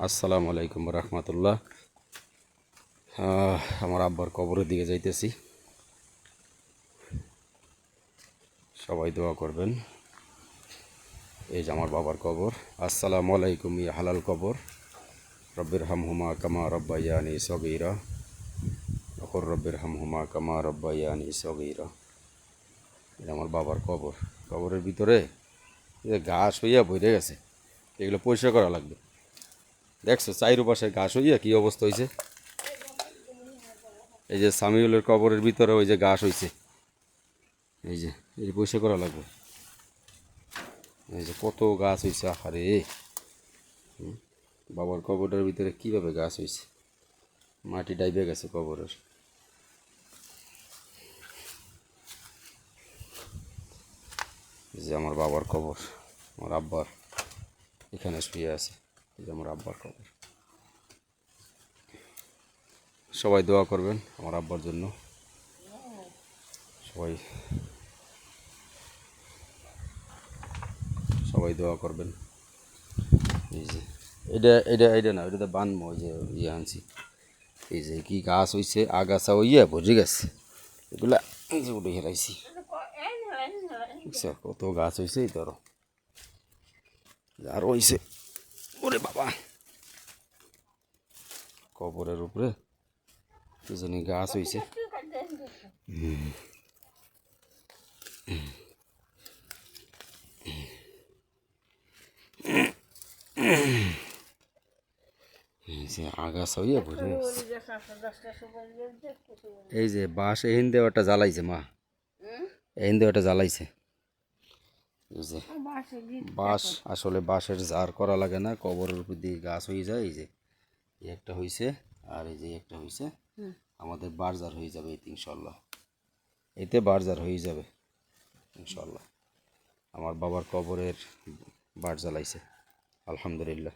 আসসালামু আলাইকুম রহমতুল্লাহ। আমার আব্বার কবরের দিকে যাইতেছি, সবাই দোয়া করবেন। এই যে আমার বাবার কবর। আসসালামু আলাইকুম, ইয়া হালাল কবর। রব্বির হামহুমা কামা রব্বায়ানি সগীরা, অকর রব্বির হামহুমা কামা রব্বায়ানি সগীরা। এটা আমার বাবার কবর। কবরের ভিতরে যে ঘাস হইয়া বইরে গেছে, এগুলো পরিষ্কার করা লাগবে। দেখছো চাইরো পাশে ঘাস হইয়া কী অবস্থা হয়েছে। এই যে সামিউলের কবরের ভিতরে ওই যে ঘাস হয়েছে, এই যে এই পরিষ্কার করা লাগবে। এই যে কত গাছ হয়েছে, আরে বাবার কবরের ভিতরে কিভাবে গাছ হয়েছে, মাটি ডাইবে গেছে কবরের। এই যে আমার বাবার কবর, আমার আব্বার এখানে শুয়ে আছে। এই যে আমার আব্বার কবর। সবাই দোয়া করবেন আমার আব্বার জন্য, সবাই সবাই দোয়া করবেন। এই যে এটা এটা এটা না, এটাতে বানবো, ওই যে ইয়ে আনছি। এই যে কি গাছ হয়েছে, আগাছা হইয়া ভরে গেছে এগুলা। এই যে উঠে হেরাইছি, কত গাছ হয়েছে এই ধরো, আর হয়েছে। ওরে বাবা, কবরের উপরে কি জানি গাছ হয়েছে। এই যে আগাছা হইয়া ভরে গেছে। এই যে বাঁশ এহিন দেওয়াটা জ্বালাইছে মা, এহিন দেওয়াটা জ্বালাইছে। এই যে বাঁশ, আসলে বাঁশের ঝাড় করা লাগে না, কবরের উপর দিয়ে গাছ হয়ে যায়। এই যে এই একটা হয়েছে, আর এই যে একটা হয়েছে। আমাদের বারজার হয়ে যাবে ইনশাল্লাহ, এতে বারজার হয়ে যাবে ইনশাল্লাহ। আমার বাবার কবরের বাড় জ্বালাইছে, আলহামদুলিল্লাহ।